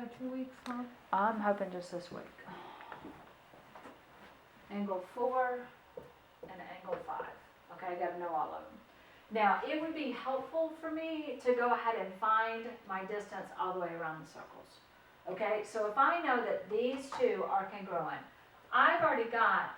another 2 weeks, huh? I'm hoping just this week. Angle 4 and angle 5. Okay, I gotta know all of them. Now, it would be helpful for me to go ahead and find my distance all the way around the circles. Okay, so if I know that these two are congruent, I've already got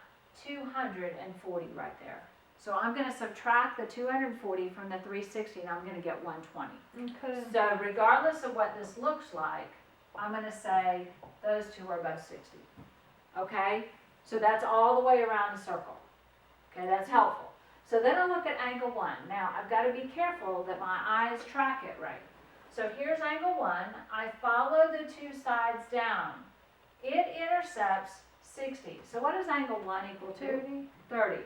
240 right there. So I'm gonna subtract the 240 from the 360 and I'm gonna get 120. Okay. So regardless of what this looks like, I'm gonna say those two are both 60. Okay? So that's all the way around the circle. Okay, that's helpful. So then I look at angle 1. Now I've got to be careful that my eyes track it right. So here's angle 1. I follow the two sides down. It intercepts 60. So what does angle 1 equal to? 30. 30.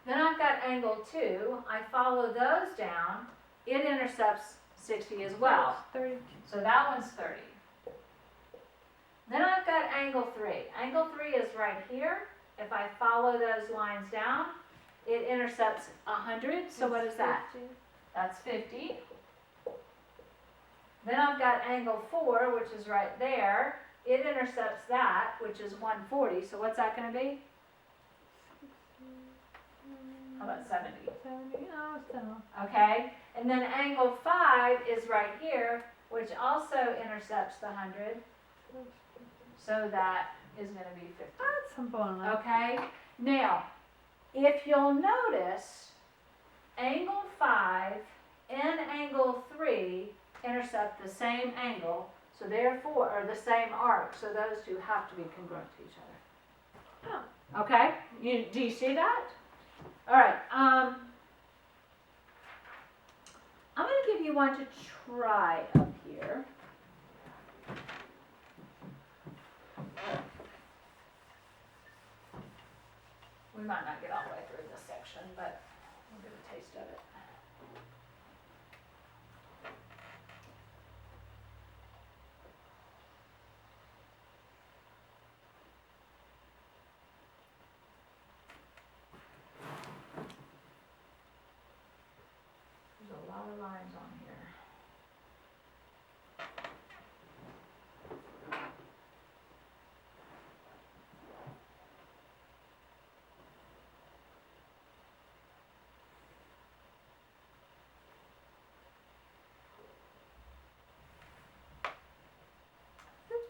Then I've got angle 2. I follow those down. It intercepts 60 as well. 30. So that one's 30. Then I've got angle 3. Angle 3 is right here. If I follow those lines down, it intercepts 100. So what is that? 50. That's 50. Then I've got angle 4, which is right there. It intercepts that, which is 140. So what's that going to be? How about 70? 70. Oh, so. Okay. And then angle 5 is right here, which also intercepts the 100. So that is going to be 50. That's simple enough. Okay. Now, if you'll notice, angle 5 and angle 3 intercept the same angle, so therefore, or the same arc, so those two have to be congruent to each other. Oh. Okay? Do you see that? All right. I'm going to give you one to try up here. We might not get all the way through this section, but we'll get a taste of it. There's a lot of lines on here.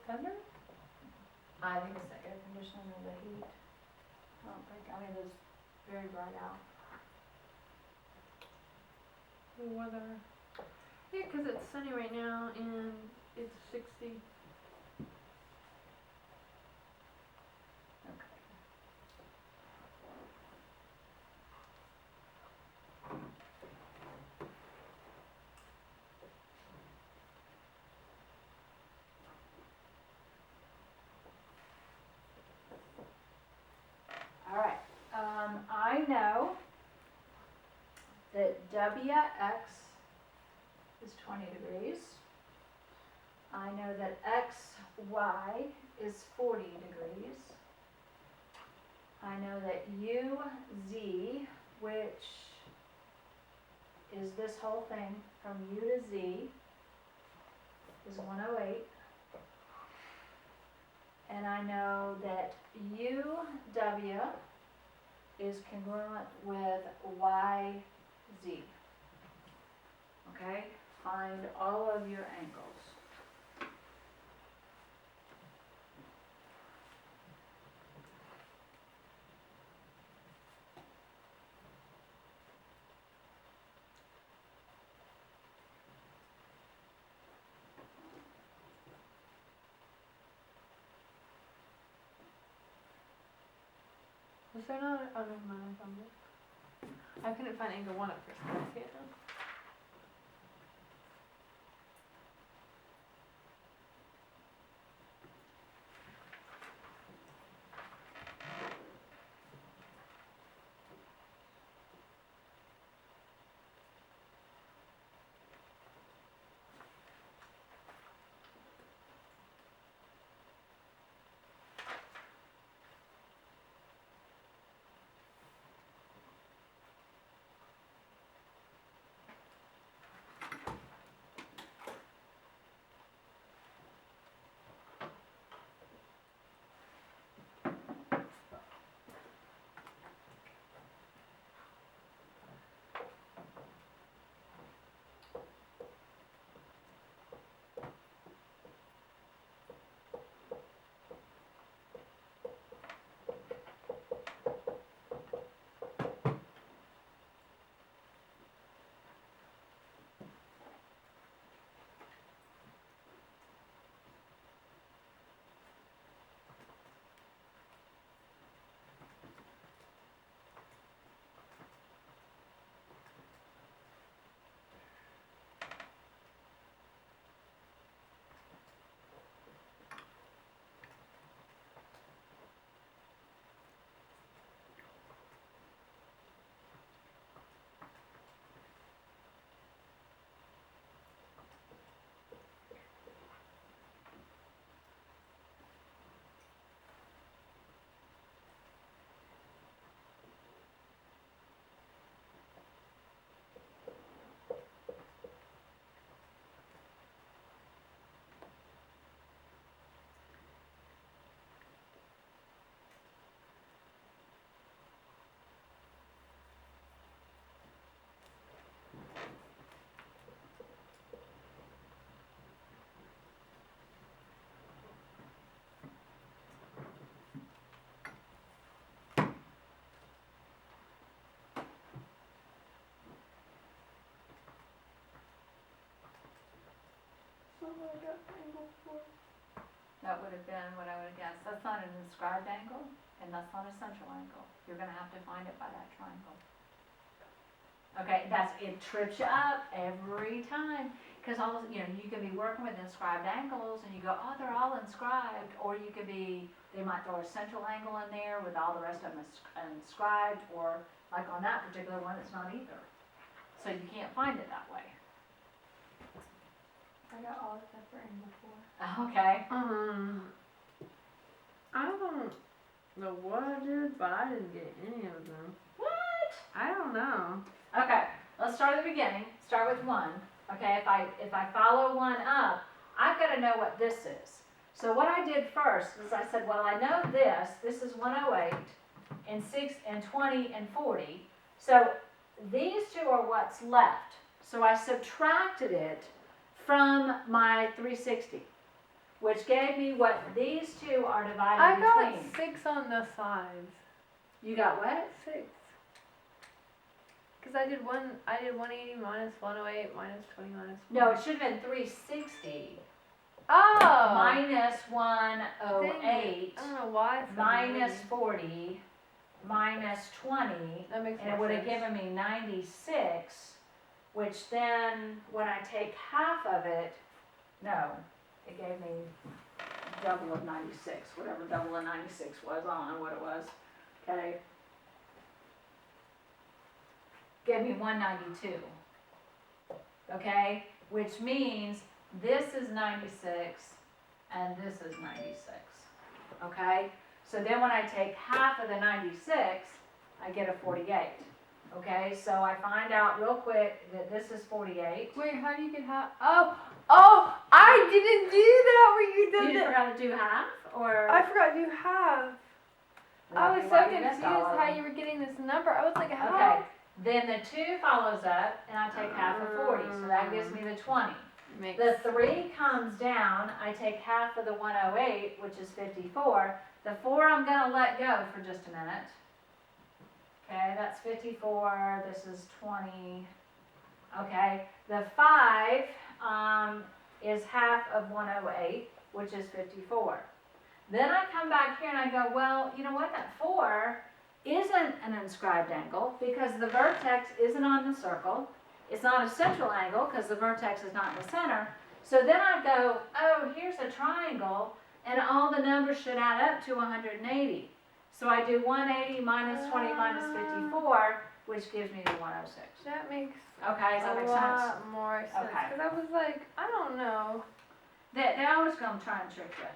Thunder? I think it's the air conditioning or the heat. I don't think, I mean, it's very bright out. The weather. Yeah, 'cause it's sunny right now and it's 60. Okay. All right. I know that WX is 20 degrees. I know that XY is 40 degrees. I know that UZ, which is this whole thing from U to Z, is 108. And I know that UW is congruent with YZ. Okay? Find all of your angles. Was there not? Oh, never mind. I found it. I couldn't find angle 1 at first. Can I see it now? not what I got for angle 4. That would have been what I would have guessed. That's not an inscribed angle, and that's not a central angle. You're gonna have to find it by that triangle. Okay, it trips you up every time, because you could be working with inscribed angles, and you go, oh, they're all inscribed, or you could be, they might throw a central angle in there with all the rest of them inscribed, or like on that particular one, it's not either. So you can't find it that way. I got all except for angle 4. Okay. I don't know what I did, but I didn't get any of them. What? I don't know. Okay, let's start at the beginning. Start with 1. Okay, if I follow 1 up, I've got to know what this is. So what I did first is I said, well, I know this is 108 and 6 and 20 and 40. So these two are what's left. So I subtracted it from my 360, which gave me what these two are divided I got between. 6 on the sides. You got what? 6. Because I did 180 minus 108 minus 20 minus 40. No, it should have been 360 Oh! minus Dang 108 it. I don't know why. It's minus 40 minus 20, That makes and it more would have sense. given me 96, which then when I take half of it, no, it gave me double of 96, whatever double of 96 was, I don't know what it was, okay? Gave me 192, okay? Which means this is 96 and this is 96, okay? So then when I take half of the 96, I get a 48, okay? So I find out real quick that this is 48. Wait, how do you get half? Oh! I didn't do that where you You did just that. forgot to do half, or? I forgot to do half. I was so Why you confused missed all of how them. you you were getting this number. I was like, how? Okay, then the 2 follows up, and I take half of 40, so that gives me the 20. Makes The 3 comes down, I take half of the 108, which is 54. The 4 I'm gonna let go for just a minute. Okay, that's 54, this is 20. Okay, the 5 is half of 108, which is 54. Then I come back here and I go, well, you know what, that 4 isn't an inscribed angle because the vertex isn't on the circle. It's not a central angle because the vertex is not in the center. So then I go, oh, here's a triangle, and all the numbers should add up to 180. So I do 180 minus 20 minus 54, which gives me the 106. That makes Okay, does that a make sense? lot more sense. Okay. Because I was like, I don't know. They're always going to try and trick you.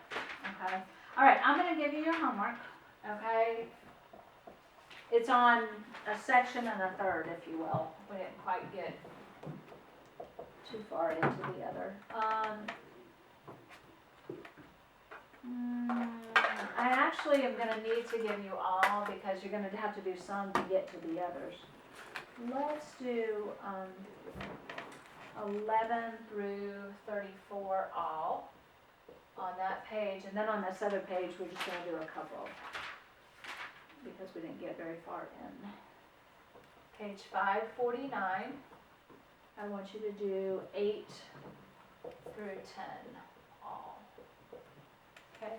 Okay? All right, I'm going to give you your homework. Okay? It's on a section and a third, if you will. We didn't quite get too far into the other. I actually am going to need to give you all because you're going to have to do some to get to the others. Let's do 11 through 34 all on that page, and then on this other page we're just going to do a couple because we didn't get very far in. Page 549, I want you to do 8 through 10 all. Okay.